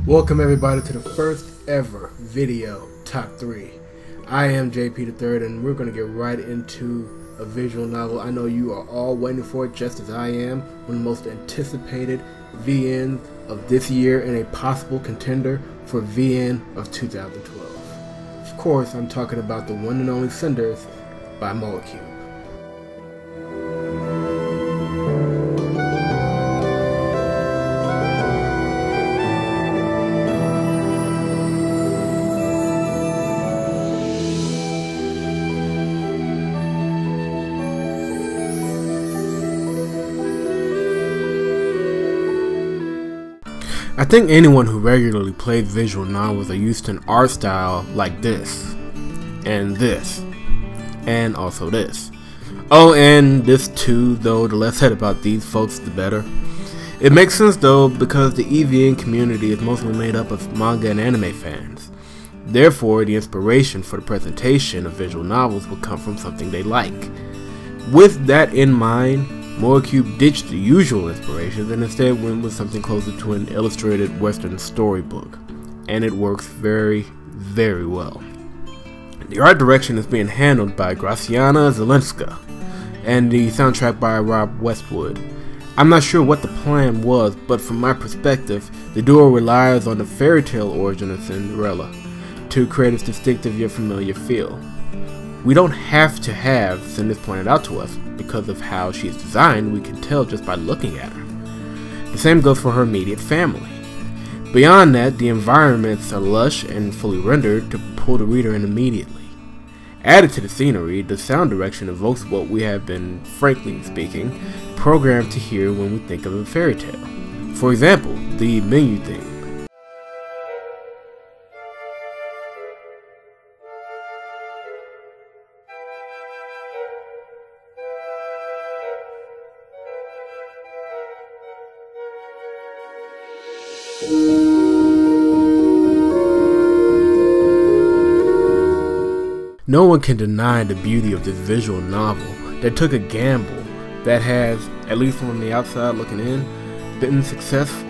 Welcome everybody to the first ever video top 3. I am JP III and we're going to get right into a visual novel. I know you are all waiting for it just as I am. One of the most anticipated VN of this year and a possible contender for VN of 2012. Of course, I'm talking about the one and only Cinders by Cinders. I think anyone who regularly plays visual novels are used to an art style like this, and also this. Oh, and this too, though the less said about these folks the better. It makes sense though, because the EVN community is mostly made up of manga and anime fans. Therefore, the inspiration for the presentation of visual novels would come from something they like. With that in mind, Cinders ditched the usual inspirations and instead went with something closer to an illustrated Western storybook, and it works very, very well. The art direction is being handled by Graciana Zelenska, and the soundtrack by Rob Westwood. I'm not sure what the plan was, but from my perspective, the duo relies on the fairy tale origin of Cinderella to create its distinctive yet familiar feel. We don't have to have Cinders pointed out to us. Because of how she is designed, we can tell just by looking at her. The same goes for her immediate family. Beyond that, the environments are lush and fully rendered to pull the reader in immediately. Added to the scenery, the sound direction evokes what we have been, frankly speaking, programmed to hear when we think of a fairy tale. For example, the menu theme. No one can deny the beauty of this visual novel that took a gamble that has, at least from the outside looking in, been successful.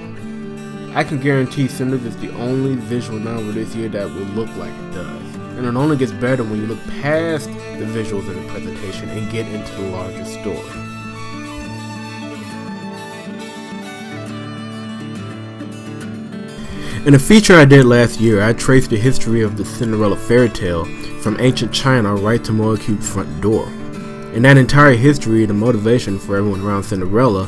I can guarantee Cinders is the only visual novel this year that will look like it does, and it only gets better when you look past the visuals in the presentation and get into the larger story. In a feature I did last year, I traced the history of the Cinderella fairy tale from ancient China right to Cinders' front door. In that entire history, the motivation for everyone around Cinderella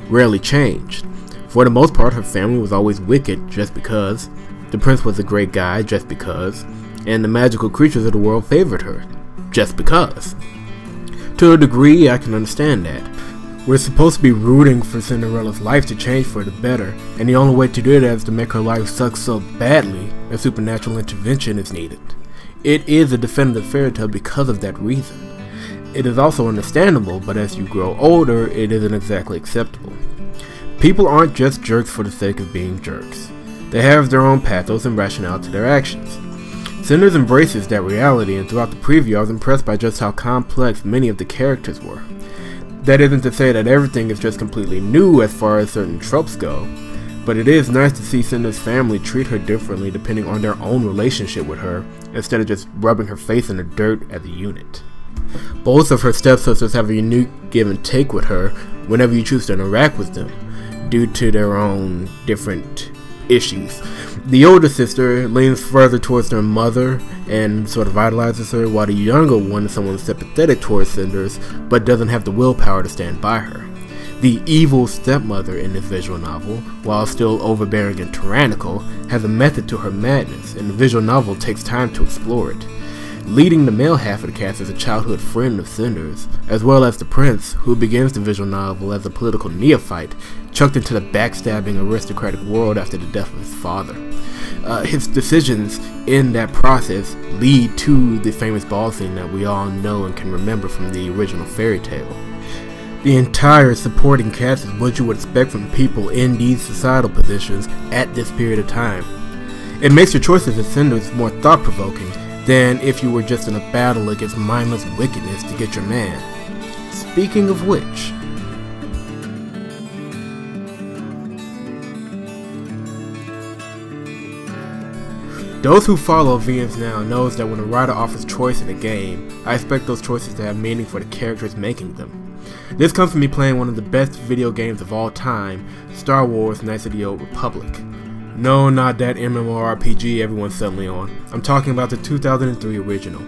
rarely changed. For the most part, her family was always wicked just because, the prince was a great guy just because, and the magical creatures of the world favored her just because. To a degree, I can understand that. We're supposed to be rooting for Cinderella's life to change for the better, and the only way to do that is to make her life suck so badly that supernatural intervention is needed. It is a definitive fairy tale because of that reason. It is also understandable, but as you grow older, it isn't exactly acceptable. People aren't just jerks for the sake of being jerks. They have their own pathos and rationale to their actions. Cinders embraces that reality, and throughout the preview I was impressed by just how complex many of the characters were. That isn't to say that everything is just completely new as far as certain tropes go, but it is nice to see Cinders' family treat her differently depending on their own relationship with her, instead of just rubbing her face in the dirt as a unit. Both of her stepsisters have a unique give and take with her whenever you choose to interact with them, due to their own different issues. The older sister leans further towards her mother and sort of idolizes her, while the younger one is someone sympathetic towards Cinders but doesn't have the willpower to stand by her. The evil stepmother in this visual novel, while still overbearing and tyrannical, has a method to her madness, and the visual novel takes time to explore it. Leading the male half of the cast is a childhood friend of Cinders, as well as the prince, who begins the visual novel as a political neophyte, chucked into the backstabbing aristocratic world after the death of his father. His decisions in that process lead to the famous ball scene that we all know and can remember from the original fairy tale. The entire supporting cast is what you would expect from people in these societal positions at this period of time. It makes your choices as Cinders more thought-provoking than if you were just in a battle against mindless wickedness to get your man. Speaking of which, Those who follow VNs Now knows that when a writer offers choice in a game, I expect those choices to have meaning for the characters making them. This comes from me playing one of the best video games of all time, Star Wars Knights of the Old Republic. No, not that MMORPG everyone's suddenly on. I'm talking about the 2003 original.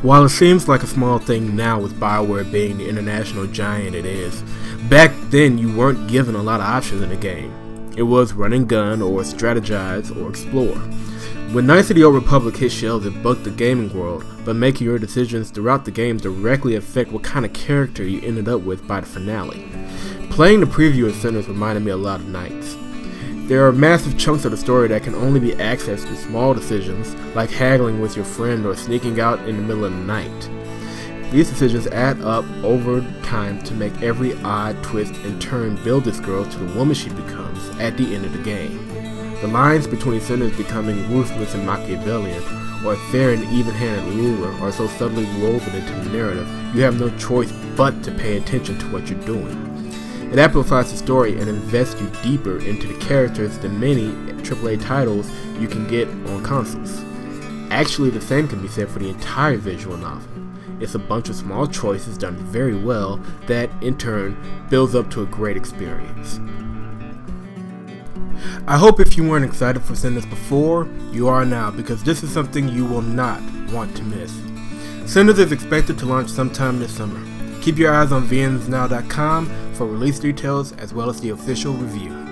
While it seems like a small thing now with BioWare being the international giant it is, back then you weren't given a lot of options in the game. It was run and gun, or strategize, or explore. When Knights of the Old Republic hit shelves, it bucked the gaming world, but making your decisions throughout the game directly affect what kind of character you ended up with by the finale. Playing the preview of Cinders reminded me a lot of Knights. There are massive chunks of the story that can only be accessed through small decisions, like haggling with your friend or sneaking out in the middle of the night. These decisions add up over time to make every odd twist and turn build this girl to the woman she becomes at the end of the game. The lines between Cinders becoming ruthless and Machiavellian, or fair and even-handed ruler, are so subtly woven into the narrative, you have no choice but to pay attention to what you're doing. It amplifies the story and invests you deeper into the characters than many AAA titles you can get on consoles. Actually, the same can be said for the entire visual novel. It's a bunch of small choices done very well that, in turn, builds up to a great experience. I hope if you weren't excited for Cinders before, you are now, because this is something you will not want to miss. Cinders is expected to launch sometime this summer. Keep your eyes on VNsnow.com for release details as well as the official review.